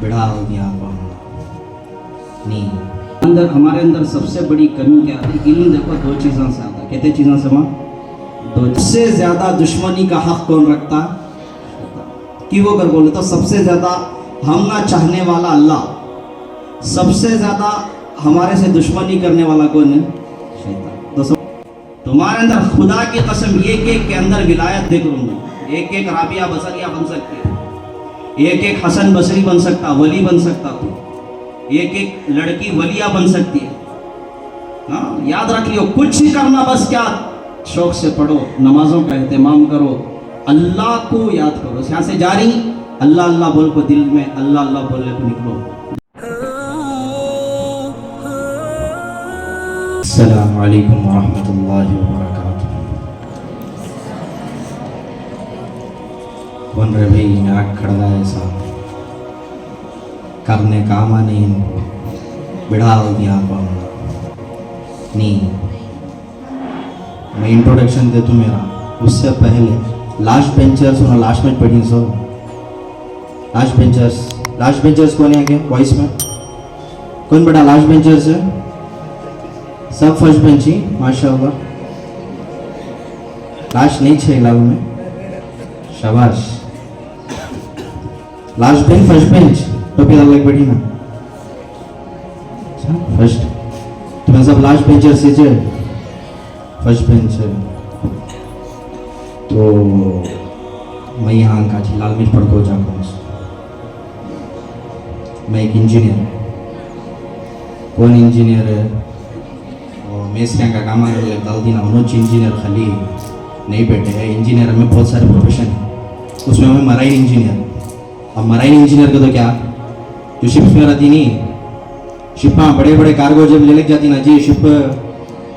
बिढ़ा हो गया नहीं। अंदर हमारे अंदर सबसे बड़ी कमी क्या है? इल्म देखो दो चीज़ों से आता है। कितने चीज़ों से? वहाँ दो। सबसे ज़्यादा दुश्मनी का हक कौन रखता है? कि वो अगर बोले तो सबसे ज़्यादा हम ना चाहने वाला अल्लाह, सबसे ज़्यादा हमारे से दुश्मनी करने वाला कौन है? शैतान। तो तुम्हारे अंदर खुदा की कसम एक एक के अंदर विलायत देख लूँगा। एक एक राबिया बसरिया बन सकती है, एक एक हसन बसरी बन सकता, वली बन सकता तू, एक एक लड़की वलिया बन सकती है। हाँ, याद रख लियो, कुछ ही करना, बस क्या शौक से पढ़ो, नमाजों का एहतमाम करो, अल्लाह को याद करो। यहाँ से जारी अल्लाह अल्लाह बोल को दिल में अल्लाह अल्लाह बोलने को निकलो। अस्सलामु अलैकुम वरहमतुल्लाहि वबरकातुहू। कौन रे भाई नाक खड़ा है ऐसा करने काम आने इनको, बिढ़ा हो गया नहीं। मैं इंट्रोडक्शन दे दूँ मेरा, उससे पहले लास्ट बेंचर्स और लास्ट में पढ़ी सो लास्ट बेंचर्स कौन है क्या वॉइस में? कौन बड़ा लास्ट बेंचर्स है? सब फर्स्ट बेंच ही माशाअल्लाह। लास्ट नहीं छे लाल में, शाबाश। लास्ट बेंच फर्स्ट बेंच तो फिर अलग बैठी ना फर्स्ट। तुम्हें सब लास्ट बेंचर से फर्स्ट बेंच है। तो मैं यहाँ का लाल मिर्च पढ़ को जाता हूँ। मैं एक इंजीनियर। कौन इंजीनियर है? और मेस्ट्रिया का काम है डाल दी ना उन्होंने इंजीनियर खाली नहीं बैठे हैं। इंजीनियर में बहुत सारे प्रोफेशन है, उसमें मैं मराइन इंजीनियर। अब मराइन इंजीनियर का तो क्या, जो शिप्स में रहती नहीं, शिप में बड़े बड़े कार्गो जब ले लग जाती ना जी, शिप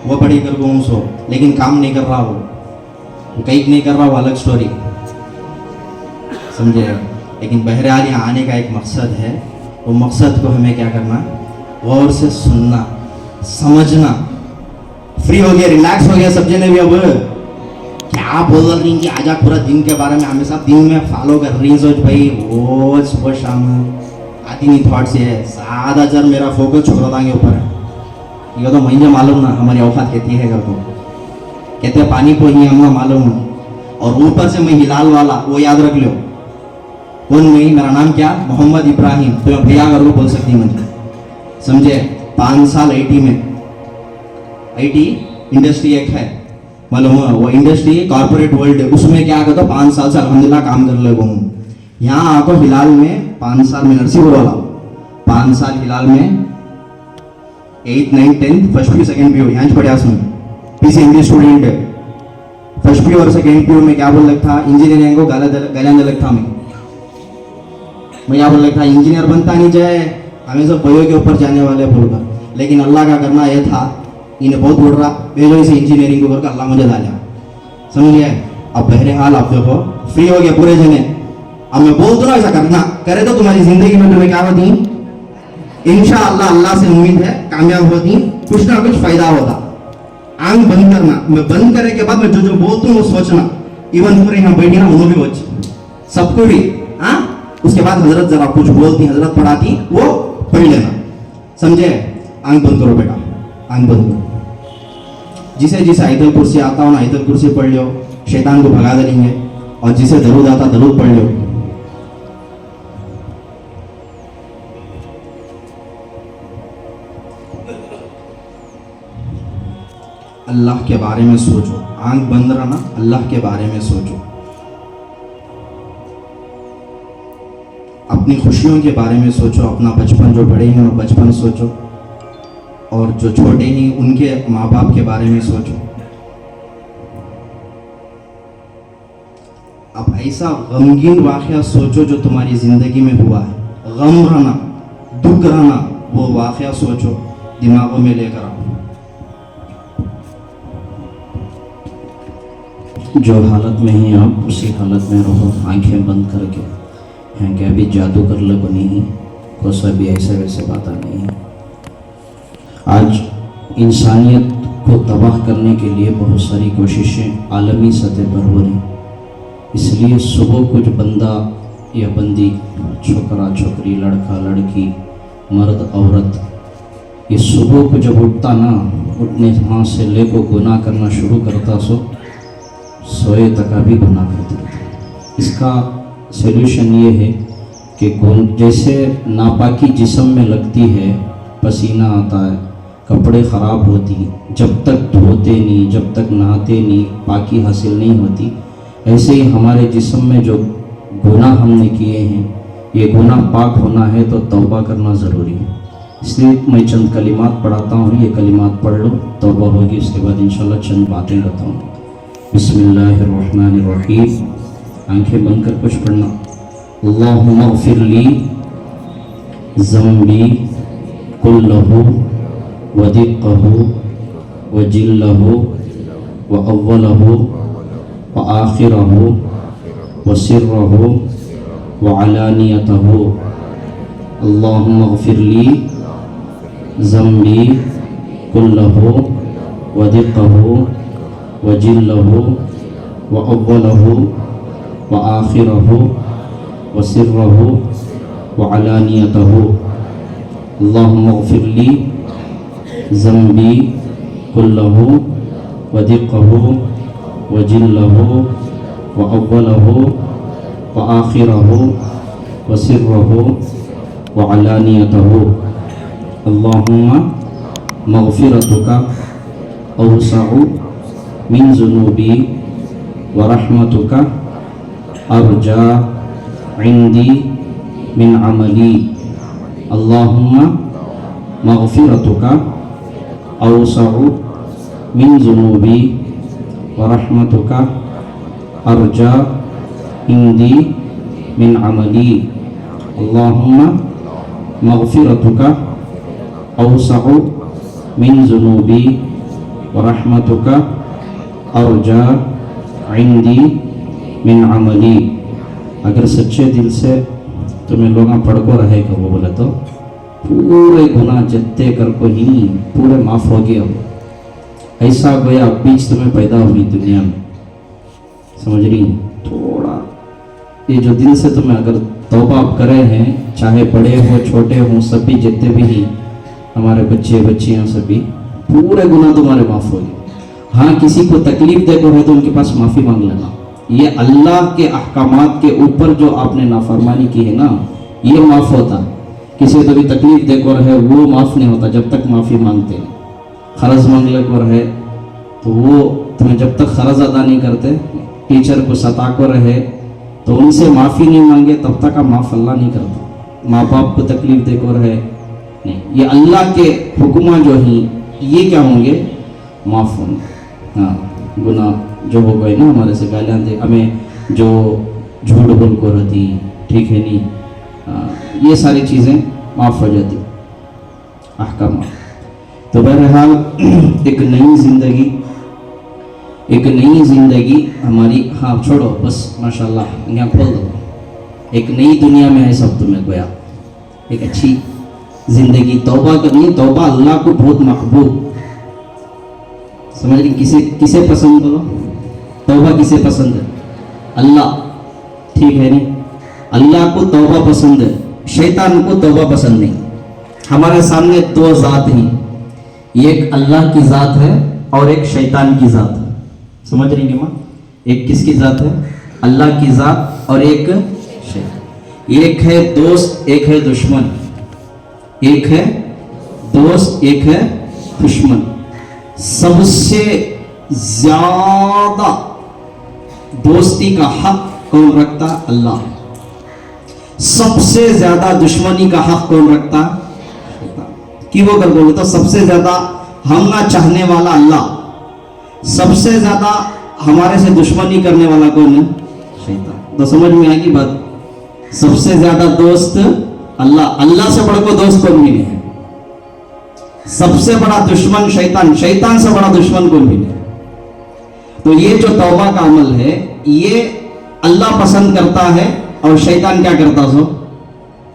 वो बड़ी कर गो सो, लेकिन काम नहीं कर रहा वो कहीं नहीं कर रहा, वो अलग स्टोरी समझे। लेकिन बहरहाल यहाँ आने का एक मकसद है, वो मकसद को हमें क्या करना, गौर से सुनना, समझना। फ्री हो गया, रिलैक्स हो गया सब जने भी। अब क्या बोल रही कि आजा पूरा दिन के बारे में हमेशा दिन में फॉलो कर रही सोच भाई, रोज सुबह शाम आती नहीं थॉट से है। 7,000 मेरा फोकस छोड़ दांगे ऊपर है। ये तो मुझे मालूम ना हमारी औकात कहती है घर को, कहते हैं पानी को ही हमें मालूम है। और ऊपर से मैं हिलाल वाला, वो याद रख लो। कौन नहीं, मेरा नाम क्या, मोहम्मद इब्राहिम। तो मैं भैया घर को बोल सकती मुझे, समझे। 5 साल आईटी में, आईटी इंडस्ट्री एक है मालूम है, वो इंडस्ट्री कॉर्पोरेट वर्ल्ड है, उसमें क्या करता 5 साल से अल्हम्दुलिल्लाह काम कर ले। यहाँ आको हिलाल में 5 साल में नरसिंह वाला 5 साल हिलाल में 8, 9, 10 फर्स्ट पी सेकंड पी यहाँ पढ़ा उसमें पीसी इंग्लिश स्टूडेंट है। फर्स्ट पी और सेकंड पी में क्या बोल लगता, इंजीनियरिंग को गलत लगता। मैं क्या बोल लगता, इंजीनियर बनता नहीं जाए, हमें सब बयो के ऊपर जाने वाले बोलकर। लेकिन अल्लाह का करना यह था, इन्हें बहुत बोल रहा भेजो इसे इंजीनियरिंग को करके, अल्लाह मुझे डाला, समझिए। अब बहरहाल आप देखो फ्री हो गया पूरे जने। अब मैं बोल दूँ ऐसा करना करे तो तुम्हारी जिंदगी में तुम्हें क्या होती, इंशाअल्लाह अल्लाह से उम्मीद है कामयाब होती, कुछ ना कुछ फायदा होता। आंख बंद करना, मैं बंद करने के बाद मैं जो जो बोलता हूँ वो सोचना। इवन पूरे यहाँ बैठी ना उन्होंने भी वच सबको भी हाँ। उसके बाद हजरत जरा कुछ बोलती, हजरत पढ़ाती, वो पढ़ लेना, समझे। आंख बंद करो बेटा, आंख बंद करो। जिसे जिसे आयतल कुर्सी आता हो ना, आयतल कुर्सी पढ़ लो, शैतान को भगा देंगे। और जिसे दरूद आता दरूद पढ़ लो। अल्लाह के बारे में सोचो, आंख बंद रहना, अल्लाह के बारे में सोचो। अपनी खुशियों के बारे में सोचो, अपना बचपन, जो बड़े हैं वो बचपन सोचो, और जो छोटे हैं उनके माँ बाप के बारे में सोचो। अब ऐसा गमगीन वाक़या सोचो जो तुम्हारी ज़िंदगी में हुआ है, गम रहना, दुख रहना, वो वाक़या सोचो, दिमागों में लेकर आओ। जो हालत में ही आप उसी हालत में रहो, आंखें बंद करके। यहाँ क्या भी जादू कर ले बनी ही, कुछ भी ऐसे वैसे बातें नहीं है। आज इंसानियत को तबाह करने के लिए बहुत सारी कोशिशें आलमी सतह पर हो रही, इसलिए सुबह कुछ बंदा या बंदी, छोकरा छोकरी, लड़का लड़की, मर्द औरत, ये सुबह को जब उठता ना, उठने वहाँ से ले को गुनाह करना शुरू करता, सोए तक भी गुनाह करते रहता। इसका सल्यूशन ये है कि जैसे नापाकी जिस्म में लगती है, पसीना आता है, कपड़े ख़राब होती, जब तक धोते नहीं, जब तक नहाते नहीं, पाकी हासिल नहीं होती, ऐसे ही हमारे जिस्म में जो गुनाह हमने किए हैं, ये गुनाह पाक होना है तो तौबा करना ज़रूरी है। इसलिए मैं चंद कलिमात पढ़ाता हूँ, ये कलिमात पढ़ लो, तौबा होगी, उसके बाद इंशाल्लाह चंद बातें बताऊँ। बिस्मिल्लाहिर्रहमानिर्रहीम। आंखें बंद कर कुछ पढ़ना। अल्लाहुम्मा ग़फ़िरली ज़म्बी कुल्लहु व दिक़्क़हु व जिल्लहु व अव्वलहु व आखिरहु व सिर्रहु व अलानियतहु। अल्लाहुम्मा ग़फ़िरली ज़म्बी कुल्लहु व दिक़्क़हु व जिल्लहु व अव्वलहु व आखिरहु व सिर्रहु व अलानियतहु। अल्लाहुम्मा ग़फ़िरली ज़म्बी कुल्लहु व दिक़्क़हु व जिल्लहु व अव्वलहु व आखिरहु व सिर्रहु व अलानियतहु। अल्लाहुम्मा मग़फ़िरतुका अवसअ मिन ज़ुनूबी व रहमतुका अर्जा इंदी मिन अमली। अल्लाहुम्मा मग़फ़िरतुका अवसअ मिन ज़ुनूबी व रहमतुका अर्जा इंदी मिन अमली। अल्लाहुम्मा मग़फ़िरतुका अवसअ मिन ज़ुनूबी व रहमतुका अर्जा इंदी मिन अमली। अगर सच्चे दिल से तुम्हें लोग पढ़ को रहेगा, वो बोले तो पूरे गुनाह जितने कर को ही पूरे माफ़ हो गए। अब ऐसा गोया बीच तुम्हें पैदा हुई दुनिया में, समझ रही? थोड़ा ये जो दिल से तुम्हें अगर तौबा आप करे हैं, चाहे बड़े हो छोटे हो, सभी जितने भी ही हमारे बच्चे बच्चियाँ सभी, पूरे गुनाह तुम्हारे माफ़ हो गए। हाँ, किसी को तकलीफ देकर है तो उनके पास माफ़ी मांग लेना। ये अल्लाह के अहकामात के ऊपर जो आपने नाफरमानी की है ना, ये माफ़ होता। किसी को भी तकलीफ देकर है वो माफ़ नहीं होता जब तक माफ़ी मांगते नहीं। ख़र्ज़ मांगले को रहे तो वो तुम्हें जब तक ख़र्ज़ अदा नहीं करते, टीचर को सता को रहे तो उनसे माफ़ी नहीं मांगे तब तक आप माफ़ अल्लाह नहीं करता। माँ बाप को तकलीफ देकर रहे नहीं, ये अल्लाह के हुक्मा जो ही ये क्या होंगे, माफ़ होंगे। हाँ, गुनाह जो हो गए ना हमारे से, गालियाँ दे हमें, जो झूठ बोल को रहती, ठीक है नहीं, ये सारी चीज़ें माफ़ हो जाती अहकाम। तो बहरहाल एक नई ज़िंदगी हमारी, हाँ छोड़ो बस, माशाल्लाह यहाँ खोल दो, एक नई दुनिया में है सब तुम्हें गोया, एक अच्छी ज़िंदगी। तौबा करनी, तौबा अल्लाह को बहुत महबूब, समझ रही? किसे पसंद बोलो? तौबा किसे पसंद है? अल्लाह, ठीक है नहीं? अल्लाह को तौबा पसंद है, शैतान को तौबा पसंद नहीं। हमारे सामने दो ज़ात हैं, एक अल्लाह की ज़ात है और एक शैतान की ज़ात है। समझ रही हैं माँ? एक किसकी ज़ात है? अल्लाह की ज़ात और एक शैतान। एक है दोस्त, एक है दुश्मन। एक है दोस्त, एक है दुश्मन। सबसे ज्यादा दोस्ती का हक कौन रखता? अल्लाह। सबसे ज्यादा दुश्मनी का हक कौन रखता? कि वो कर बोले तो सबसे ज्यादा हम ना चाहने वाला अल्लाह, सबसे ज्यादा हमारे से दुश्मनी करने वाला कौन है? शैतान। तो समझ में आएगी बात? सबसे ज्यादा दोस्त अल्लाह, अल्लाह से बढ़कर दोस्त कौन भी नहीं है। सबसे बड़ा दुश्मन शैतान, शैतान से बड़ा दुश्मन कोई भी नहीं। तो ये जो तौबा का अमल है, ये अल्लाह पसंद करता है और शैतान क्या करता? सो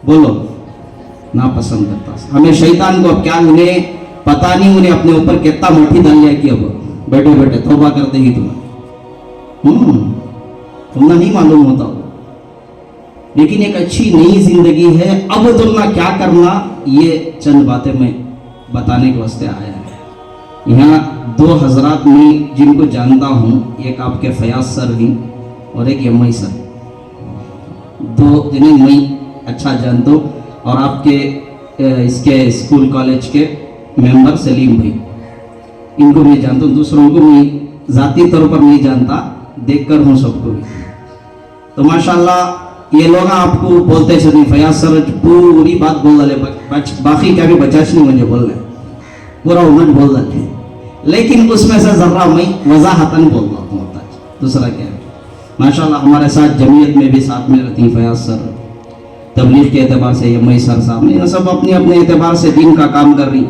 बोलो, ना पसंद करता। हमें शैतान को अब क्या, उन्हें पता नहीं उन्हें अपने ऊपर कितना मट्टी डाल लिया कि अब बैठे बैठे तौबा करते ही तुम्हें, तुमने नहीं मालूम होता। लेकिन एक अच्छी नई जिंदगी है। अब तुमने क्या करना, ये चंद बातें मैं बताने के वास्ते आया है। यहाँ दो हजरात में जिनको जानता हूँ, एक आपके फयाज सर भी और एक एम आई सर, दो जिन्हें मैं अच्छा जानता हूँ, और आपके इसके स्कूल कॉलेज के मेंबर सलीम भाई, इनको मैं जानता हूँ। दूसरों को मैं ज़ाती तौर पर नहीं जानता, देखकर हूँ सबको भी। तो माशाल्लाह ये लोग आपको बोलते चले, फयाज सर पूरी बात बोल डाले, बाकी क्या भी बचाश नहीं मुझे बोल रहे, पूरा उन्नत बोल डाले, लेकिन उसमें से जर्रा मैं वजाहतन बोल रहा हूँ। दूसरा क्या है, माशाल्लाह हमारे साथ जमीयत में भी साथ में रहती फयाज सर, तबलीग के एतबार से एम सर साहब, ये सब अपने अपने एतबार से दिन का काम कर रही,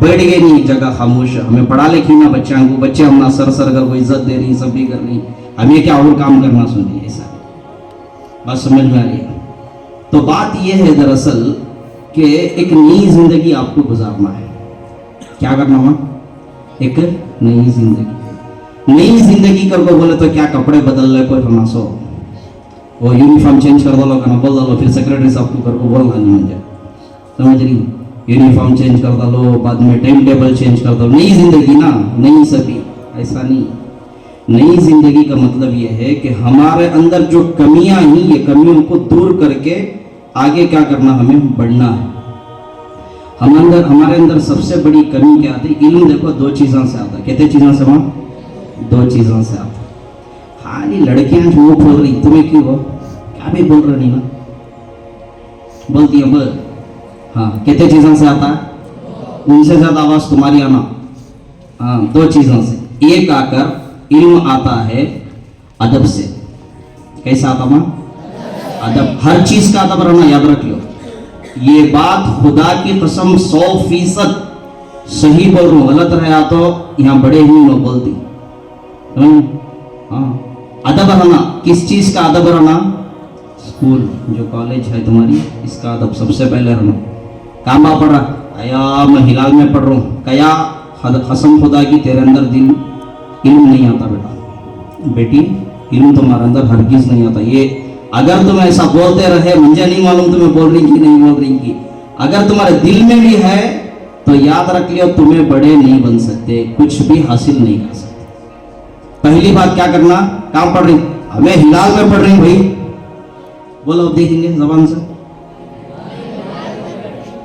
बैठ गए नहीं एक जगह खामोश। हमें पढ़ा लिखी ना बच्चों को, बच्चे हम ना सर सर कर को इज्जत दे रही, सब भी कर रही, हमें क्या और काम करना सुनिए, ऐसा बात समझ में आ रही है। तो बात यह है दरअसल कि एक नई जिंदगी आपको गुजारना है। क्या करना हुआ, एक नई जिंदगी। नई जिंदगी करको बोले तो क्या कपड़े बदल ले कोई फरना सो, वो यूनिफॉर्म चेंज कर दो ना बोल दो, फिर सेक्रेटरी साहब को करको बोलना नहीं मुझे, समझ रही, यूनिफॉर्म चेंज कर दो, बाद में टाइम टेबल चेंज कर दो। नई जिंदगी ना, नई सभी, ऐसा नहीं। नई जिंदगी का मतलब यह है कि हमारे अंदर जो कमियां हैं, ये कमियों को दूर करके आगे क्या करना, हमें बढ़ना है। हमारे अंदर सबसे बड़ी कमी क्या आती है, इल्म देखो दो चीज़ों से आता है। कितने चीज़ों से, वहाँ दो चीज़ों से आता है। हाँ ये लड़कियां जो बोल रही, तुम्हें क्यों हो, क्या भी बोल रही ना, बोलती है बोल, हाँ कितने चीज़ों से आता है, उनसे ज़्यादा आवाज़ तुम्हारी आना। हाँ दो चीज़ों से, एक आकर इल्म आता है अदब से। कैसा आता माँ, अदब, हर चीज़ का अदब रहना, याद रख लो। ये बात खुदा की कसम 100% सही बोल रहा हूँ, गलत रहा तो यहाँ बड़े ही लोग बोलती। हाँ अदब रहना, किस चीज़ का अदब रहना, स्कूल जो कॉलेज है तुम्हारी, इसका अदब सबसे पहले रहना। काम पढ़ रहा, अया मैं हिलाल में पढ़ रहा हूँ, कया कसम खुदा की तेरे अंदर दिल इल्म नहीं आता बेटा, बेटी इल्म तुम्हारे अंदर हरगिज नहीं आता। ये अगर तुम ऐसा बोलते रहे, मुझे नहीं मालूम तुम्हें बोल रही कि नहीं बोल रही की, अगर तुम्हारे दिल में भी है तो याद रख लियो, तुम्हें बड़े नहीं बन सकते, कुछ भी हासिल नहीं कर सकते। पहली बात क्या करना, काम पढ़ रही, हमें हिलाल में पढ़ रही भाई, बोलो अब देखेंगे जबान से।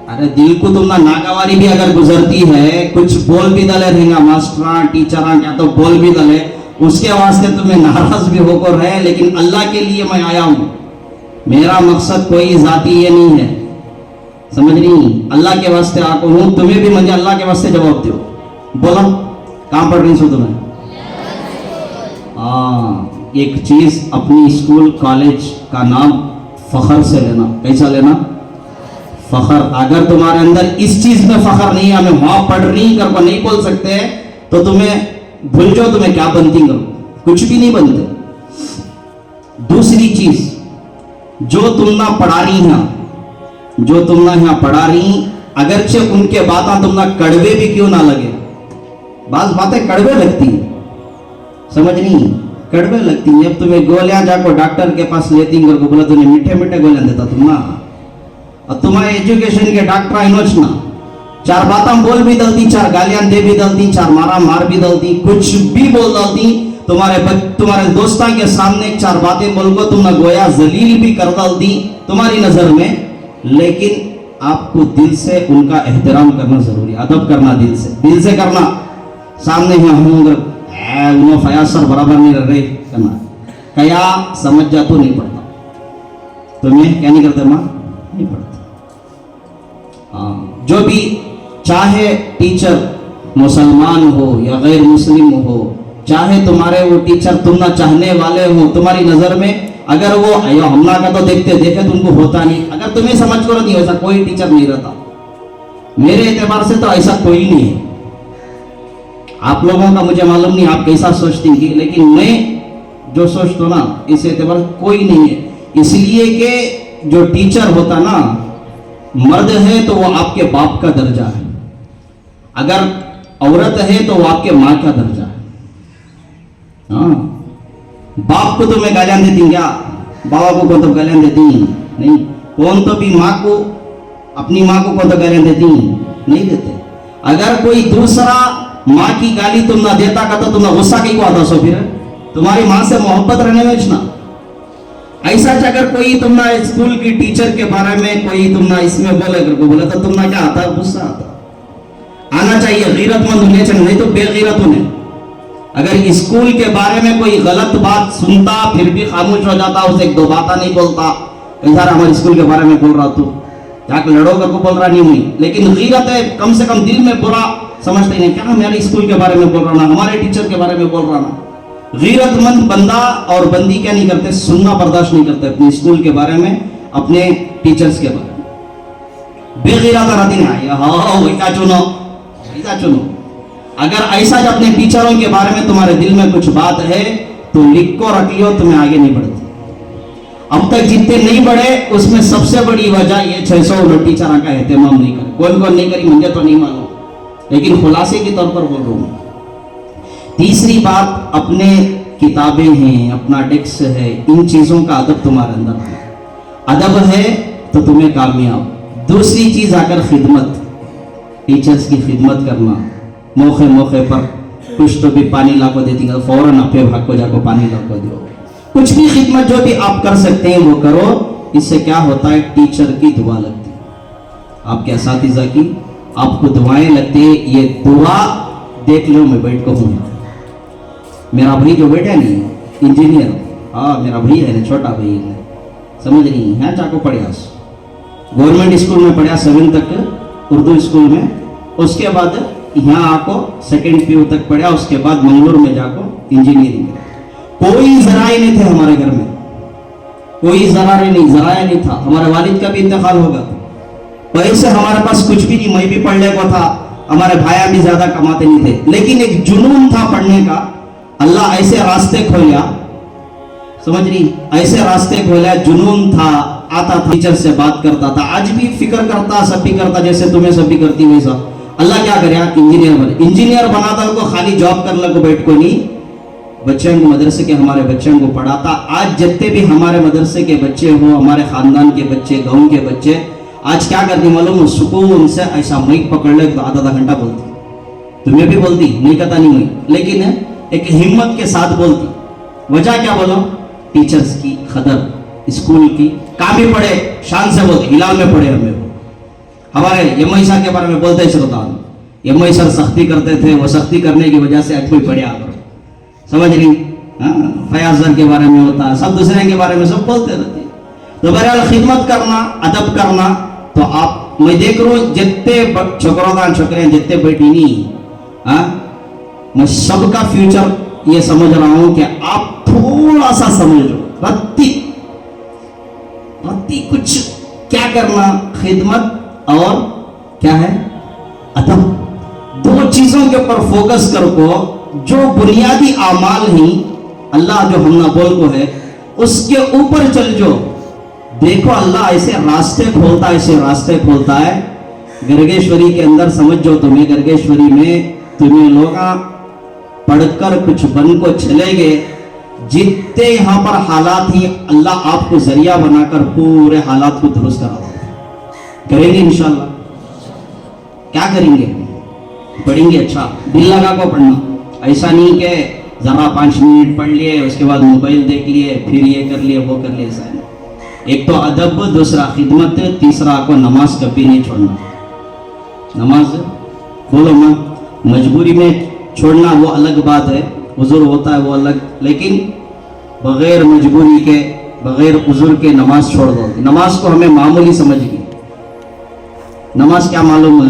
अरे दिल को तुम ना नाकावारी भी अगर गुजरती है, कुछ बोल भी दले रहेगा, मास्टर टीचर क्या तो बोल भी दले, उसके वास्ते तुम्हें नाराज भी होकर रहे, लेकिन अल्लाह के लिए मैं आया हूँ, मेरा मकसद कोई जाती ये नहीं है, समझ रही, अल्लाह के वास्ते आको हूँ, तुम्हें भी मुझे अल्लाह के वास्ते जवाब दो। बोलो कहाँ पढ़ रही सो तुम्हें, हाँ एक चीज अपनी स्कूल कॉलेज का नाम फखर से लेना। कैसा लेना, फखर। अगर तुम्हारे अंदर इस चीज में फखर नहीं है, हमें वहां पढ़ रही कर नहीं बोल सकते, तो तुम्हें भूल जाओ तुम्हें क्या बनती करो, कुछ भी नहीं बनते। दूसरी चीज, जो तुम ना पढ़ा रही हैं, जो तुम ना यहाँ पढ़ा रही, अगरचे उनके बातें तुम ना कड़वे भी क्यों ना लगे, बात बातें कड़वे लगती, समझ नहीं, कड़वे लगती है। अब तुम्हें गोलियां जाको डॉक्टर के पास लेती करके बोला, तुम्हें मीठे मीठे गोलियां देता तुम ना, और तुम्हारे एजुकेशन के डॉक्टर इनोच ना, चार बातें बोल भी दलती, चार गालियां दे भी दलती, चार मारा मार भी दलती, कुछ भी बोल दलती, तुम्हारे दोस्तों के सामने चार बातें बोल को तुम ना गोया जलील भी कर दलती तुम्हारी नजर में, लेकिन आपको दिल से उनका एहतराम करना जरूरी, अदब करना दिल से करना। सामने ही हम फयाज सर बराबर नहीं रह रहे करना, कया समझ जा तो नहीं पड़ता, तुम्हें क्या नहीं करते माँ, नहीं पड़ता। हाँ जो भी चाहे टीचर मुसलमान हो या गैर मुस्लिम हो, चाहे तुम्हारे वो टीचर तुम ना चाहने वाले हो, तुम्हारी नजर में अगर वो हमला का तो देखे तुमको होता नहीं, अगर तुम्हें समझ कर नहीं, ऐसा कोई टीचर नहीं रहता, मेरे एतबार से तो ऐसा कोई नहीं है। आप लोगों का मुझे मालूम नहीं आप कैसा सोचती हैं, लेकिन मैं जो सोचता हूं ना, इस एतबार कोई नहीं है। इसलिए कि जो टीचर होता ना, मर्द है तो वो आपके बाप का दर्जा है, अगर औरत है तो वो आपके माँ का दर्जा है। हाँ बाप को तो मैं गालियां देती क्या, बाबा को तो गालियां देती, नहीं। कौन तो भी माँ को, अपनी माँ को तो गालियां देती नहीं देते। अगर कोई दूसरा माँ की गाली तुम ना देता का तो तुम ना गुस्सा की को आता सो, फिर तुम्हारी माँ से मोहब्बत रहने में ना। ऐसा अगर कोई तुम ना स्कूल की टीचर के बारे में कोई तुम ना इसमें बोले करके बोले तो तुम ना क्या आता, गुस्सा आता। आना चाहिए, गैरतमंद होने चाहिए, नहीं तो बेगैरत होने। अगर स्कूल के बारे में कोई गलत बात सुनता फिर भी खामोश हो जाता, उसे एक दो बात नहीं बोलता, यार हमारे स्कूल के बारे में बोल रहा तू, जाकर लड़ोगा को बोल रहा नहीं हुई, लेकिन गैरत है, कम से कम दिल में बुरा समझते नहीं, क्या मेरे स्कूल के बारे में बोल रहा ना, हमारे टीचर के बारे में बोल रहा ना। गैरतमंद बंदा और बंदी क्या नहीं करते, सुनना बर्दाश्त नहीं करते अपने स्कूल के बारे में, अपने टीचर्स के बारे में। बेगैरत रहती ना, हाँ वैसा चुनो वैसा चुनो। अगर ऐसा जब अपने टीचरों के बारे में तुम्हारे दिल में कुछ बात है तो लिख को रख लियो, तुम्हें आगे नहीं बढ़ती। अब तक जितने नहीं बढ़े उसमें सबसे बड़ी वजह ये 600 टीचर का एहतमाम नहीं करे। कौन कौन नहीं करी मुझे तो नहीं मालूम, लेकिन खुलासे के तौर पर बोल रहा हूँ। तीसरी बात, अपने किताबें हैं, अपना डेस्क है, इन चीजों का अदब तुम्हारे अंदर है। अदब है तो तुम्हें कामयाब। दूसरी चीज आकर खिदमत, टीचर्स की खिदमत करना, मौके मौके पर कुछ तो भी पानी ला को देती है, फौरन अपने भाग को जाकर पानी ला को दो। कुछ भी खिदमत जो भी आप कर सकते हैं वो करो। इससे क्या होता है, टीचर की दुआ लगती है, आपके असातिज़ा की आपको दुआएं लगती है। ये दुआ देख लो, मैं बैठ को हूँ, मेरा भाई जो बैठा नहीं इंजीनियर, हाँ मेरा भाई है ना, छोटा भाई है, समझ नहीं है, चाको पढ़ियास गवर्नमेंट स्कूल में पढ़ा 7 तक उर्दू स्कूल में, उसके बाद यहाँ आको 2nd PU तक पढ़ा, उसके बाद मंगलोर में जाको इंजीनियरिंग। कोई जराए नहीं थे हमारे घर में, कोई जराया नहीं था। हमारे वालिद का भी इंतकाल होगा, पैसे हमारे पास कुछ भी नहीं, मैं भी पढ़ने को था, हमारे भाया भी ज्यादा कमाते नहीं थे, लेकिन एक जुनून था पढ़ने का। अल्लाह ऐसे रास्ते खोला, समझ रही, ऐसे रास्ते खोला, जुनून था, आता था, टीचर से बात करता था, आज भी फिक्र करता, सब भी करता, जैसे तुम्हें सब भी करती वैसा। अल्लाह क्या करे, इंजीनियर बने, इंजीनियर बनाता उनको खाली जॉब करने को बैठ को नहीं, बच्चों को मदरसे के हमारे बच्चों को पढ़ाता। आज जितने भी हमारे मदरसे के बच्चे हो, हमारे खानदान के बच्चे, गांव के बच्चे, आज क्या करती मालूम, सुकून से ऐसा माइक पकड़ ले तो आधा घंटा बोलती, तुम्हें भी बोलती नहीं कहता नहीं मैं, लेकिन एक हिम्मत के साथ बोलती। वजह क्या बोलो, टीचर्स की कदर, स्कूल की, काफी पढ़े शान से बोलते, हिलाल में पढ़े हमें। हमारे MI सर के बारे में बोलते श्रोता, MI सर सख्ती करते थे, वो सख्ती करने की वजह से आज कोई पढ़े आप समझ रही। फयाज सर के बारे में होता, सब दूसरे के बारे में सब बोलते रहते। तो बहरहाल खिदमत करना, अदब करना, तो आप मैं देख रहा हूँ जितने छोकरों का छोकरे जितने बैठी नहीं, मैं सबका फ्यूचर ये समझ रहा हूं कि आप थोड़ा सा समझ लो, रत्ती कुछ क्या करना, खिदमत और क्या है अदब, 2 चीजों के ऊपर फोकस करो। जो बुनियादी आमाल ही अल्लाह जो हमना बोल को है उसके ऊपर चल जो, देखो अल्लाह ऐसे रास्ते खोलता है, ऐसे रास्ते खोलता है। गर्गेश्वरी के अंदर समझ जो, तुम्हें गर्गेश्वरी में तुम्हें लोग पढ़कर कुछ बन को चले गए, जितने यहाँ पर हालात ही अल्लाह आपको जरिया बनाकर पूरे हालात को दुरुस्त करा देगा। करेंगे इंशाल्लाह, क्या करेंगे, पढ़ेंगे, अच्छा दिल लगा को पढ़ना, ऐसा नहीं कि जरा 5 मिनट पढ़ लिए उसके बाद मोबाइल देख लिए, फिर ये कर लिए वो कर लिए, ऐसा नहीं। एक तो अदब, दूसरा खिदमत, तीसरा आपको नमाज कभी नहीं छोड़ना। नमाज बोलो मत, मजबूरी में छोड़ना वो अलग बात है, उज़ुर होता है वो अलग, लेकिन बगैर मजबूरी के, बगैर उज़ुर के नमाज छोड़ दो। नमाज को हमें मामूली समझ गई, नमाज क्या मालूम है,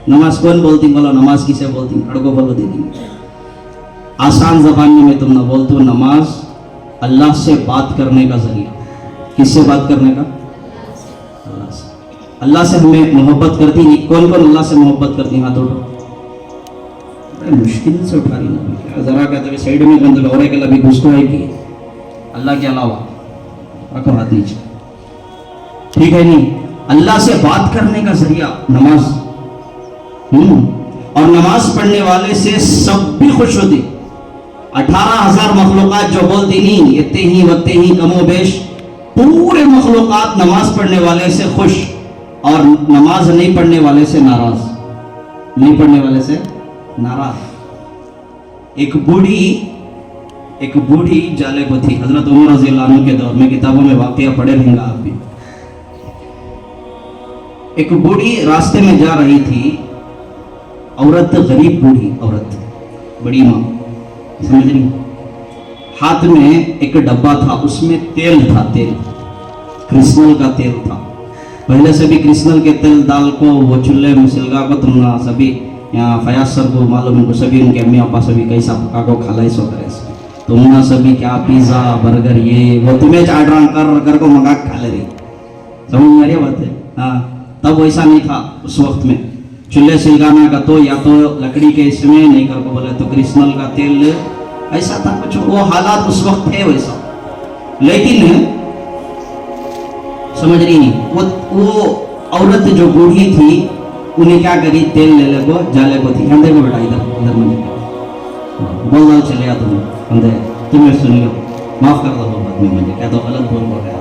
नमाज कौन बोलती, बोलो नमाज किसे बोलती, अड़को बोलो दीदी, आसान जबान में मैं तुम ना बोलती हूँ, नमाज अल्लाह से बात करने का जरिया। किससे बात करने का, अल्लाह से। अल्लाह से हमें मोहब्बत करती नहीं, कौन कौन अल्लाह से मोहब्बत करती, हाथ उठो, मुश्किल से उठा रही ना, जरा कहते हुए साइड में बंद और एक अभी घुसको है कि अल्लाह के अलावा, रखो हाथ नीचे, ठीक है नहीं। अल्लाह से बात करने का जरिया नमाज, और नमाज पढ़ने वाले से सब भी खुश होती। 18,000 मखलूकात जो बोलती नहीं, इतने ही वत्ते ही कमो बेश पूरे मखलूकात नमाज पढ़ने वाले से खुश और नमाज नहीं पढ़ने वाले से नाराज, नहीं पढ़ने वाले से नाराज। एक बूढ़ी जाले को थी, हजरत उमर रज़ी अल्लाह अन्हु के दौर में, किताबों में वाकया पढ़े रहेंगे आप भी। एक बूढ़ी रास्ते में जा रही थी, औरत, गरीब बूढ़ी औरत, बड़ी माँ, समझ रही, हाथ में एक डब्बा था, उसमें तेल था, तेल कृष्णल का तेल था। पहले से भी कृष्णल के तेल दाल को वो चूल्हे में सिलगा को तुम ना सभी यहाँ फयाज सर को मालूम, उनको सभी उनके अम्मी पापा सभी कैसा पका को खालाई सो करे, तुम ना सभी क्या पिज्जा बर्गर ये वो तुम्हें चार्डर कर को मंगा खा ले रही, समझ में आ रही बात है। हाँ, तब वैसा नहीं था उस वक्त में, चूल्हे सिलगाना का तो या तो लकड़ी के इसमें नहीं कर को बोले तो कृष्णल का तेल, ऐसा था कुछ, वो हालात उस वक्त थे वैसा। लेकिन समझ रही नहीं, वो औरत जो बूढ़ी थी उन्हें क्या करी, तेल ले ले को जाले को थी, अंधे को बेटा इधर मुझे बोल दो चले आ तुम अंधे, तुम्हें सुन लो, माफ कर दो बात में, मुझे क्या तो गलत बोल गया।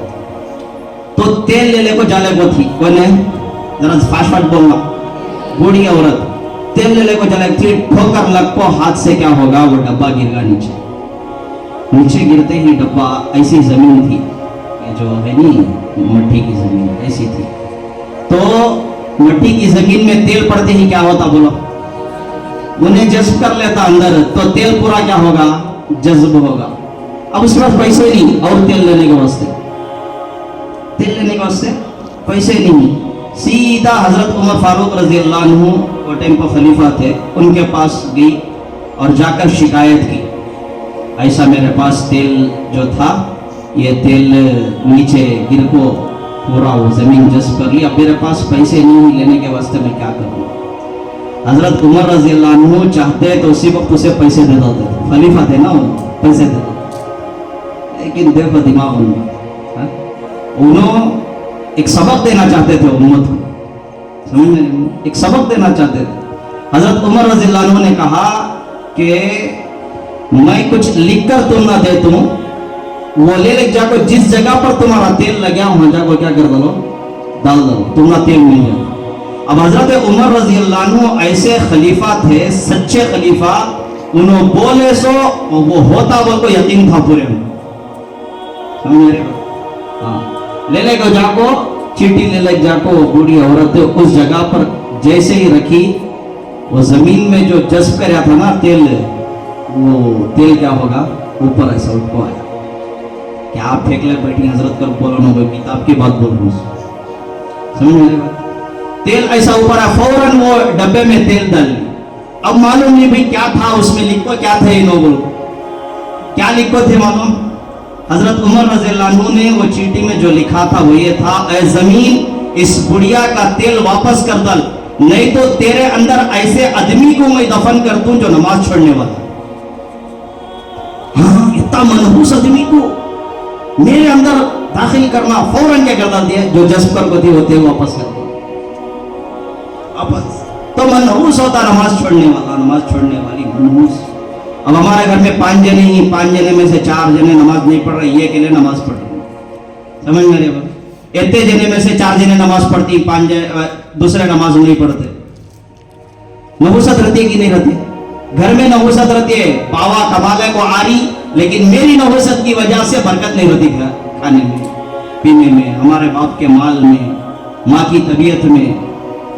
तो तेल ले ले को जाले को थी, कौन है जरा फास्ट बोलना, बूढ़ी औरत तेल ले ले को जाले थी, ठोकर लग को हाथ से क्या होगा, वो डब्बा गिरगा नीचे, नीचे गिरते ही डब्बा, ऐसी जमीन थी जो है नहीं मट्टी की जमीन ऐसी थी, तो मट्टी की जमीन में तेल पड़ते ही क्या होता बोलो, उन्हें जज्ब कर लेता अंदर, तो तेल पूरा क्या होगा, जज्ब होगा। अब उसके पास पैसे नहीं और तेल लेने के वास्ते, तेल लेने के वास्ते पैसे नहीं, सीधा हजरत उमर फारूक रजी अल्लाह अन्हु वो टाइम पर खलीफा थे, उनके पास गई और जाकर शिकायत की, ऐसा मेरे पास तेल जो था ये तेल नीचे गिर को पूरा वो जमीन जज्ब कर ली, अब मेरे पास पैसे नहीं लेने के वास्ते मैं क्या करूँ। हजरत उमर रजी अल्लाह अन्हु चाहते तो उसी वक्त उसे पैसे दे देते, खलीफा थे ना वो, पैसे दे देते, लेकिन देखो दिमाग उन्होंने एक सबक देना चाहते थे उम्मत को, समझ में, एक सबक देना चाहते थे। हजरत उमर रजी अल्लाह अन्हु ने कहा कि मैं कुछ लिख कर तुम ना दे तुम, वो ले जाको जिस जगह पर तुम्हारा तेल लगा वहां जाको क्या कर दो, डाल दो, तुम्हारा तेल मिल जाए। अब हजरत उमर रजी अल्लाह अन्हु ऐसे खलीफा थे, सच्चे खलीफा, उन्होंने बोले सो वो होता, बोल को यकीन था पूरे में, समझ रहे हो। हाँ, ले को जाको चीटी ले जाको, बूढ़ी औरत उस जगह पर जैसे ही रखी, वो जमीन में जो जज्ब कर रहा था ना तेल, वो तेल क्या होगा, ऊपर ऐसा उठ को आया। क्या आप फेंक ले बैठी हजरत कर बोलो ना, किताब की बात बोल रहा हूँ, समझ में, तेल ऐसा ऊपर आया, फौरन वो डब्बे में तेल डाल ली। अब मालूम नहीं भाई क्या था उसमें, लिखो क्या था, ये नोबल क्या लिखो थे मालूम, हजरत उमर रज़ी अल्लाह अन्हु ने वो चीटी में जो लिखा था वो ये था, ऐ जमीन इस बुढ़िया का तेल वापस कर दल, नहीं तो तेरे अंदर ऐसे आदमी को मैं दफन कर दूं जो नमाज छोड़ने वाला। हाँ, इतना मनहूस आदमी को मेरे अंदर दाखिल करना, फौरन क्या कर दिया, जो जज्ब कर को थी वो तेल वापस कर दिया वापस। तो मनहूस होता नमाज छोड़ने वाला, नमाज छोड़ने वाली मनहूस। अब हमारे घर में 5 जने ही, 5 जने में से 4 जने नमाज नहीं पढ़ रहे, ये अकेले नमाज पढ़ रहे, समझ में रहे बात, इतने जने में से 4 जने नमाज पढ़ती, 5 दूसरे नमाज नहीं पढ़ते, नहुसत रहती है कि नहीं रहती, घर में नहुसत रहती है, बाबा कमाले को आ रही, लेकिन मेरी नहुसत की वजह से बरकत नहीं होती खाने में पीने में, हमारे बाप के माल में, माँ की तबीयत में।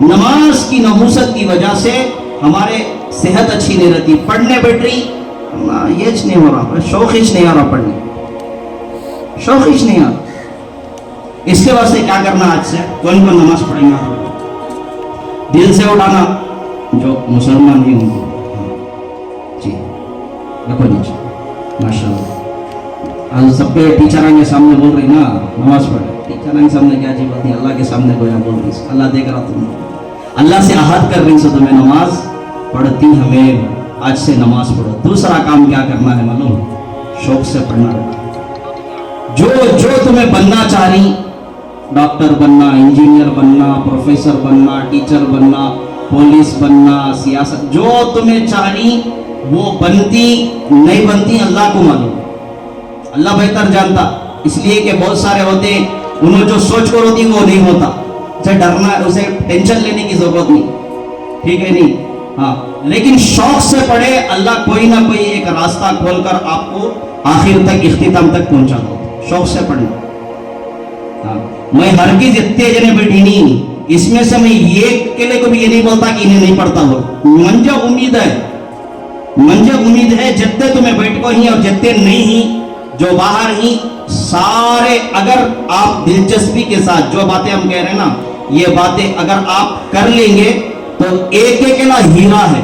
नमाज की नहुसत की वजह से हमारे सेहत अच्छी नहीं रहती, पढ़ने बैठ रही ये नहीं हो रहा, शौकिश नहीं आ रहा पढ़ने, शौकिश नहीं आ रहा। इसके वास्ते क्या करना, आज से कौन कौन नमाज पढ़ेंगे, दिल से उठाना, जो मुसलमान नहीं होंगे जी रखो नीचे, माशाल्लाह। आज सबके टीचर के सामने बोल रही ना नमाज पढ़े, टीचर के सामने क्या चीज होती है, अल्लाह के सामने कोई बोल रही, अल्लाह देख रहा, तुम अल्लाह से आहत कर रही सो तुम्हें नमाज पढ़ती, हमें आज से नमाज पढ़ो। दूसरा काम क्या करना है मालूम, शौक से पढ़ना है। जो तुम्हें बनना चाह रही, डॉक्टर बनना, इंजीनियर बनना, प्रोफेसर बनना, टीचर बनना, पुलिस बनना, सियासत, जो तुम्हें चाह रही वो बनती नहीं बनती अल्लाह को मालूम, अल्लाह बेहतर जानता। इसलिए कि बहुत सारे होते उन्होंने जो सोच कर होती वो नहीं होता, उसे डरना, उसे टेंशन लेने की जरूरत नहीं, ठीक है नहीं। हाँ, लेकिन शौक से पढ़े, अल्लाह कोई ना कोई एक रास्ता खोलकर आपको आखिर तक इख्तिताम तक पहुंचा दो, शौक से पढ़ना। हाँ, मैं हरगिज इतने जने बैठी नहीं, इसमें से मैं ये अकेले को भी ये नहीं बोलता कि इन्हें नहीं पढ़ता हो, मुझे उम्मीद है जितने तुम्हें बैठको ही और जितने नहीं ही जो बाहर ही सारे, अगर आप दिलचस्पी के साथ जो बातें हम कह रहे हैं ना, ये बातें अगर आप कर लेंगे तो एक एक ना हीरा है,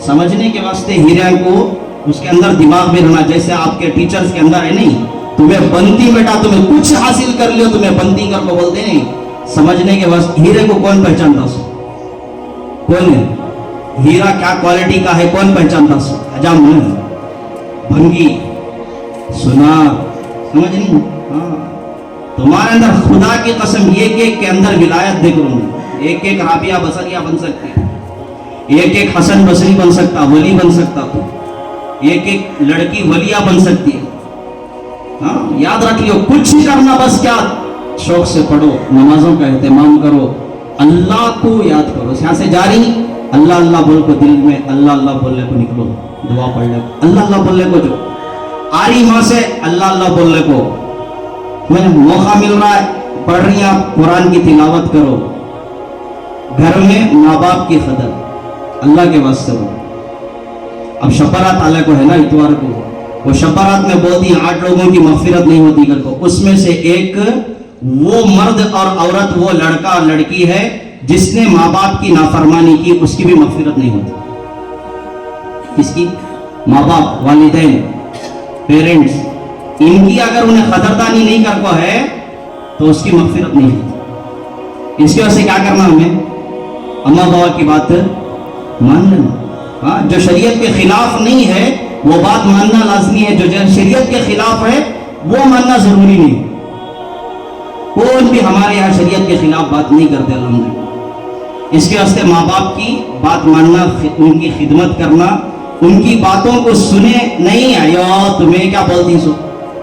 समझने के वास्ते हीरे को उसके अंदर दिमाग में रहना, जैसे आपके टीचर्स के अंदर है नहीं, तुम्हें बनती बेटा, तुम्हें कुछ हासिल कर लियो, तुम्हें बनती कर को बोलते नहीं, समझने के वास्ते हीरे को कौन पहचानता उसको, कौन है हीरा, क्या क्वालिटी का है, कौन पहचानता उसको, हजाम भंगी सुना, समझ नहीं। हाँ, तुम्हारे अंदर खुदा की कसम एक एक के अंदर विलायत देख लूंगी, एक एक राबिया बसरिया बन सकती है, एक एक हसन बसरी बन सकता, वली बन सकता, तो एक एक लड़की वलिया बन सकती है। हाँ, याद रख लियो, कुछ ही करना, बस क्या शौक से पढ़ो, नमाजों का एहतमाम करो, अल्लाह को याद करो, यहाँ से जारी अल्लाह अल्लाह बोल को दिल में अल्लाह अल्लाह बोलने को निकलो, दुआ पढ़ ले, अल्लाह अल्लाह बोलने को, जो आरी माँ से अल्लाह अल्लाह बोलने को तुम्हें मौका मिल रहा है, पढ़ रही हैं आप, कुरान की तिलावत करो, घर में माँ बाप की कदर अल्लाह के वास्ते हो। अब शबरात आले को है ना इतवार को, वो शबरात में बोलती 8 लोगों की मगफिरत नहीं होती कल को, उसमें से एक वो मर्द और औरत, वो लड़का और लड़की है जिसने माँ बाप की नाफरमानी की, उसकी भी मगफिरत नहीं होती। किसकी? माँ बाप, वालिदैन, पेरेंट्स, इनकी अगर उन्हें कदरदानी नहीं कर को है तो उसकी मगफिरत नहीं होती। इसकी वजह से क्या करना, हमें अम्मा बाबा की बात मान लेना। हाँ, जो शरीयत के खिलाफ नहीं है वो बात मानना लाजमी है, जो शरीयत के खिलाफ है वो मानना जरूरी नहीं। कोई भी हमारे यहाँ शरीयत के खिलाफ बात नहीं करते अल्हम्दुलिल्लाह। इसके वास्ते माँ बाप की बात मानना, उनकी खिदमत करना, उनकी बातों को सुने नहीं, आयो तुम्हें क्या बोलती सो,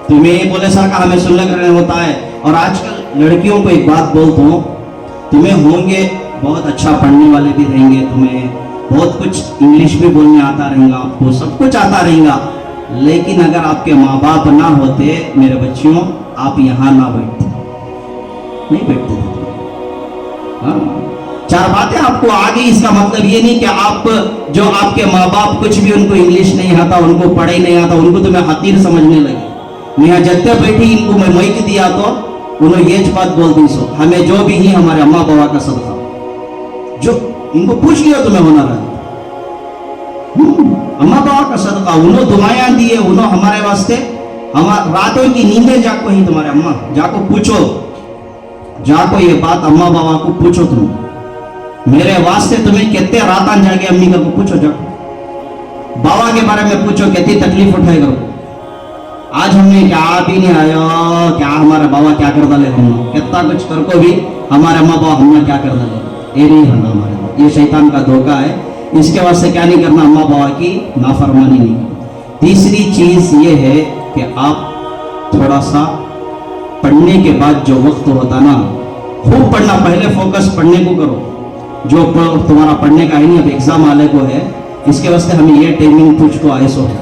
तुम्हें बोले सर का हमें सुनने करने होता है। और आजकल लड़कियों को एक बात बोलता हूँ, तुम्हें होंगे बहुत अच्छा पढ़ने वाले भी रहेंगे, तुम्हें बहुत कुछ इंग्लिश भी बोलने आता रहेगा, आपको सब कुछ आता रहेगा, लेकिन अगर आपके माँ बाप ना होते मेरे बच्चियों, आप यहाँ ना बैठते, नहीं बैठते थे। हाँ, 4 बातें आपको आ गई, इसका मतलब ये नहीं कि आप जो आपके माँ बाप कुछ भी उनको इंग्लिश नहीं आता, उनको पढ़े नहीं आता, उनको तुम्हें हकीर समझने लगे। मैं यहाँ जगते बैठी इनको मैं माइक दिया तो उन्होंने ये बात बोल दी, सो हमें जो भी ही हमारे अम्मा बाबा का सदका, जो इनको पूछ लिया तुम्हें होना रहा, अम्मा बाबा का सदका, उन्होंने दुआएं दी है, उन्होंने हमारे वास्ते, हमारे रातों की नींदें जाको ही तुम्हारे अम्मा, जाको पूछो, जाको ये बात अम्मा बाबा को पूछो, तुम मेरे वास्ते तुम्हें कितने रात जाके अम्मी का को पूछो, जाको बाबा के बारे में पूछो, कितनी तकलीफ उठाए करो। आज हमने क्या भी नहीं आया, क्या हमारे बाबा क्या कर डाले, हम कितना कुछ कर को भी हमारे अम्मा बाबा हमने क्या कर डाले, ये नहीं करना हमारे, ये शैतान का धोखा है। इसके वास्ते क्या नहीं करना, अम्मा बाबा की नाफरमानी नहीं। तीसरी चीज ये है कि आप थोड़ा सा पढ़ने के बाद जो वक्त होता ना, खूब पढ़ना, पहले फोकस पढ़ने को करो, जो तुम्हारा पढ़ने का है नहीं, अब एग्जाम आने को है, इसके वास्ते हमें ये टाइमिंग तुझको आए सो है,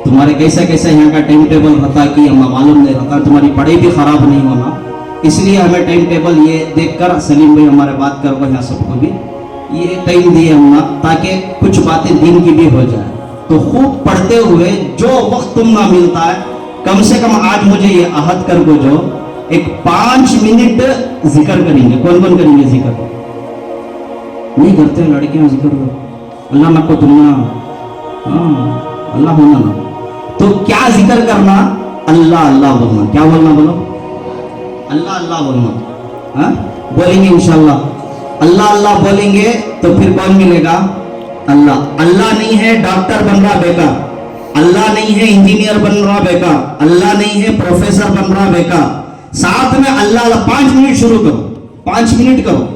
तुम्हारे कैसे कैसे यहाँ का टाइम टेबल रहता कि हमें मालूम नहीं रहता, तुम्हारी पढ़ाई भी खराब नहीं होना, इसलिए हमें टाइम टेबल ये देखकर सलीम भाई हमारे बात करो यहाँ सबको भी ये टाइम दिए हम ना, ताकि कुछ बातें दिन की भी हो जाए। तो खूब पढ़ते हुए जो वक्त तुम ना मिलता है, कम से कम आज मुझे ये आहद कर को जो एक 5 मिनट जिक्र करेंगे। कौन कौन करेंगे जिक्र? नहीं करते लड़कियां जिक्र, अल्लाह ना को तुमना, हाँ अल्लाह होना ना, तो क्या जिक्र करना, अल्लाह अल्लाह बोलना। क्या बोलना, बोलो अल्लाह अल्लाह बोलना। हाँ बोलेंगे इंशाल्लाह, अल्लाह अल्लाह बोलेंगे तो फिर कौन मिलेगा? अल्लाह। अल्लाह नहीं है डॉक्टर बन रहा बेकार, अल्लाह नहीं है इंजीनियर बन रहा बेकार, अल्लाह नहीं है प्रोफेसर बन रहा बेकार, साथ में अल्लाह अल्लाह 5 मिनट शुरू करो, 5 मिनट करो,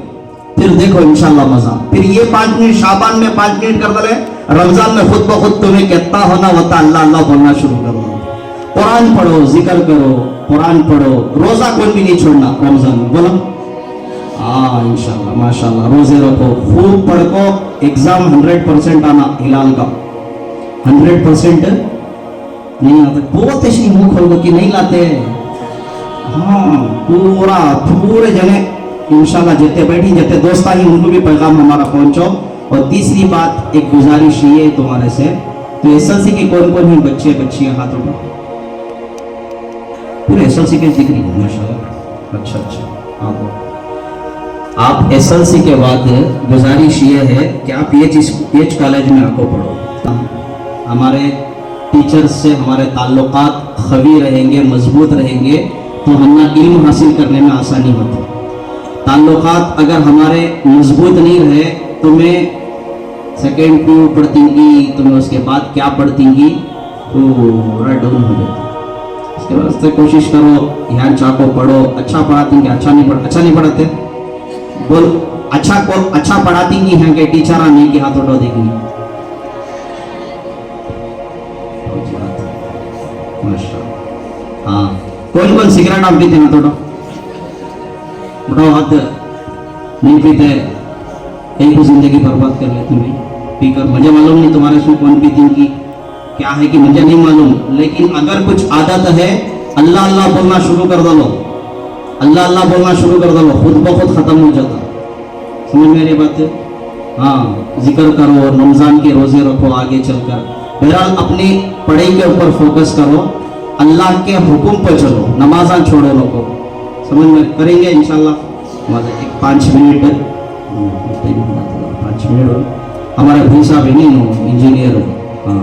फिर देखो इंशाल्लाह मजा। फिर ये 5 मिनट शाबान में 5 मिनट कर दे, रमजान में खुद ब खुद तुम्हें कितना होना होता, अल्लाह अल्लाह बोलना शुरू करो। कुरान पढ़ो, जिक्र करो, कुरान पढ़ो, रोजा कोई भी नहीं छोड़ना रमजान में, बोलो हाँ इंशाल्लाह माशाल्लाह, रोजे रखो, खूब पढ़ो, एग्जाम 100% आना हिलाल का, 100% नहीं आता, बहुत ऐसी मुंह खोल दो कि नहीं लाते हैं, हाँ पूरे जने इंशाल्लाह जितने बैठी जितने दोस्त आई उनको भी पैगाम हमारा पहुंचो। और तीसरी बात एक गुजारिश ये है तुम्हारे से, तो एसएलसी के कौन कौन ही बच्चे बच्चियां हाथ उठा, पूरे एसएलसी के डिग्री माशाल्लाह, अच्छा हाँ तो आप एसएलसी के बाद गुजारिश ये है कि आप पीएच कॉलेज में आको पढ़ो, हमारे टीचर्स से हमारे ताल्लुकात खवी रहेंगे, मजबूत रहेंगे, तो हमें इल्म हासिल करने में आसानी होती है। ताल्लुकात अगर हमारे मजबूत नहीं रहे तो मैं सेकेंड पीयू पढ़तींगी, तो मैं उसके बाद क्या पढ़तींगी, पूरा डाउन हो जाता है। इसके वास्ते कोशिश करो, यहाँ चाको पढ़ो, अच्छा पढ़ातींगे, अच्छा नहीं पढ़ाते, बोल अच्छा पढ़ातींगी यहाँ के टीचर नहीं कि हाथ उठा देंगी, हाँ कौन कौन सिगरेट आप पीते हैं, थोड़ा उठाओ हाथ, नहीं पीते एक जिंदगी बर्बाद कर लेते हैं पीकर, मुझे मालूम नहीं तुम्हारे इसमें कौन पीती क्या है कि मुझे नहीं मालूम, लेकिन अगर कुछ आदत है अल्लाह अल्लाह बोलना शुरू कर दो, अल्लाह अल्लाह बोलना शुरू कर दो, खुद ब खुद खत्म हो जाता, समझ मेरी बात है, हाँ जिक्र करो, रमजान के रोजे रखो आगे चलकर, बहरहाल अपनी पढ़ाई के ऊपर फोकस करो, अल्लाह के हुक्म पर चलो, नमाज़ां छोड़ो लोगों, समझ में करेंगे इंशाल्लाह। 5 मिनट हमारे भाई साहब है नहीं इंजीनियर, हाँ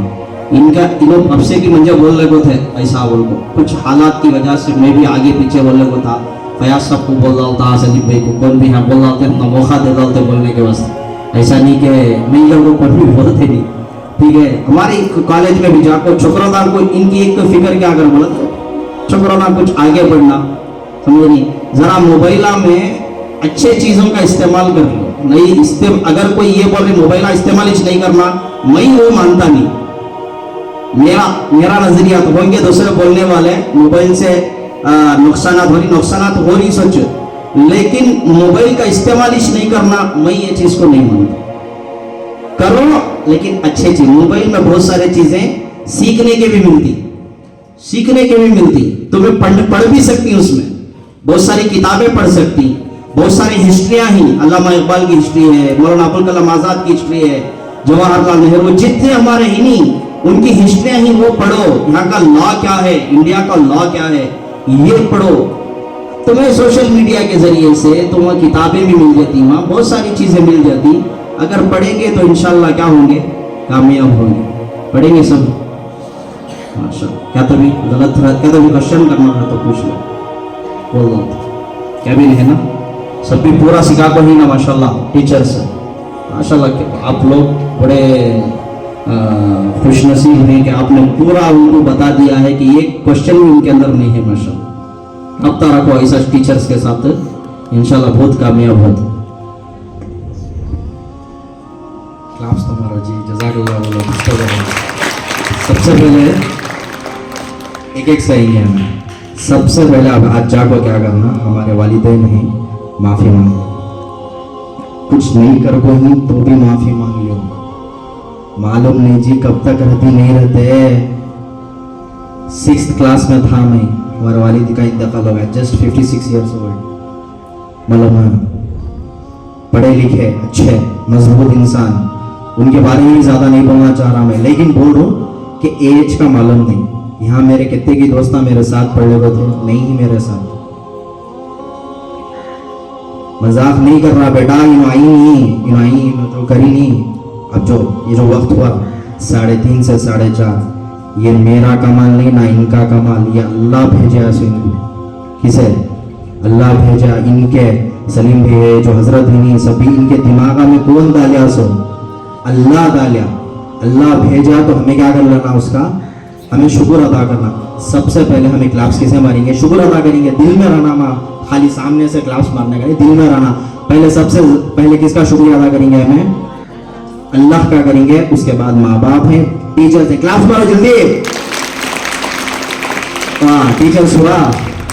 इनका इन्हों अब से कि मुझे बोल रहे को थे ऐसा बोल को, कुछ हालात की वजह से मैं भी आगे पीछे बोलने को था, फयाज साहब को बोल रहा था, संदीप भाई को, कौन भी यहाँ बोल रहा थे, अपना मौका दे रहा थे बोलने के वास्ते, ऐसा नहीं कि मैं लोगों को भी बोलते नहीं, ठीक है। हमारे कॉलेज में भी जाकर छोकरों को इनकी एक तो फिक्र क्या कर बोला, छोकरों कुछ आगे बढ़ना, समझ नहीं, जरा मोबाइल में अच्छे चीजों का इस्तेमाल कर लो, नहीं अगर कोई ये बोल रहे मोबाइल इस्तेमाल नहीं करना, मैं वो मानता नहीं, मेरा नजरिया तो होंगे दूसरे बोलने वाले मोबाइल से नुकसान हो रही सच, लेकिन मोबाइल का इस्तेमाल नहीं करना, मैं ये चीज को नहीं मानता, करो लेकिन अच्छे चीज, मोबाइल में बहुत सारी चीजें सीखने के भी मिलती, तुम्हें पढ़ भी सकती, उसमें बहुत सारी किताबें पढ़ सकती, बहुत सारी हिस्ट्रियां ही, अल्लामा इकबाल की हिस्ट्री है, मौलाना अबुल कलाम आजाद की हिस्ट्री है, जवाहरलाल नेहरू, जितने हमारे ही नहीं उनकी हिस्ट्रियां ही वो पढ़ो, यहाँ का लॉ क्या है, इंडिया का लॉ क्या है, ये पढ़ो, तुम्हें सोशल मीडिया के जरिए से तुम्हें किताबें भी मिल जाती, वहाँ बहुत सारी चीजें मिल जाती, अगर पढ़ेंगे तो इंशाल्लाह क्या होंगे, कामयाब होंगे, पढ़ेंगे सब माशाल्लाह। क्या तो भी गलत रहा, क्या तो भी क्वेश्चन करना है तो पूछ लो, बोल दो क्या भी नहीं है ना, सब भी पूरा सिखा को ही ना माशाल्लाह टीचर्स, माशाल्लाह आप लोग बड़े खुशनसीब हैं कि आपने पूरा उनको बता दिया है कि एक क्वेश्चन भी उनके अंदर नहीं है माशाल्लाह। अब तो रखो ऐसा टीचर्स के साथ इंशाल्लाह बहुत कामयाब होता। क्लास तो मारो जी, जज़ाकल्लाह। सबसे पहले एक सही है, सबसे पहले अब आज जाको क्या करना, हमारे वालिदैन हैं, माफ़ी मांगो, कुछ नहीं कर पाएंगे तो भी माफ़ी मांग लो, मालूम नहीं जी कब तक रहती नहीं रहते। 6th क्लास में था मैं, हमारे वालिद का इंतकाल हो गया, जस्ट 56 ईयर्स ओल्ड, मतलब पढ़े लिखे अच्छे मजबूत इंसान, उनके बारे में भी ज़्यादा नहीं बोलना चाह रहा मैं, लेकिन बोल रहा हूँ कि एज का मालूम नहीं, यहाँ मेरे कितने की दोस्त मेरे साथ पढ़े हुए थे, नहीं ही मेरे साथ, मजाक नहीं कर रहा बेटा, यूँ आई तो करी नहीं। अब ये जो वक्त हुआ 3:30 से 4:30, ये मेरा कमाल नहीं ना इनका कमाल, ये अल्लाह भेजा ऐसे किसे, अल्लाह भेजा, इनके सलीम भी जो हजरत ही नहीं, सभी इनके दिमाग में कौन डालिया, सो अल्लाह डालिया, अल्लाह भेजा, तो हमें क्या कर लेना, उसका हमें शुक्र अदा करना। सबसे पहले हमें क्लाप्स किसे मारेंगे, शुक्र अदा करेंगे, दिल में रहना, माँ खाली सामने से क्लाप्स मारने का, दिल में रहना। पहले सबसे पहले किसका शुक्रिया अदा करेंगे, हमें अल्लाह का करेंगे, उसके बाद माँ बाप है, टीचर्स है, क्लाप्स मारो जल्दी। हाँ टीचर्स हुआ,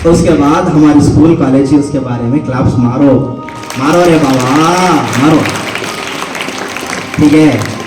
तो उसके बाद हमारे स्कूल कॉलेज उसके बारे में क्लाप्स मारो, मारो रे बाबा मारो, ठीक है।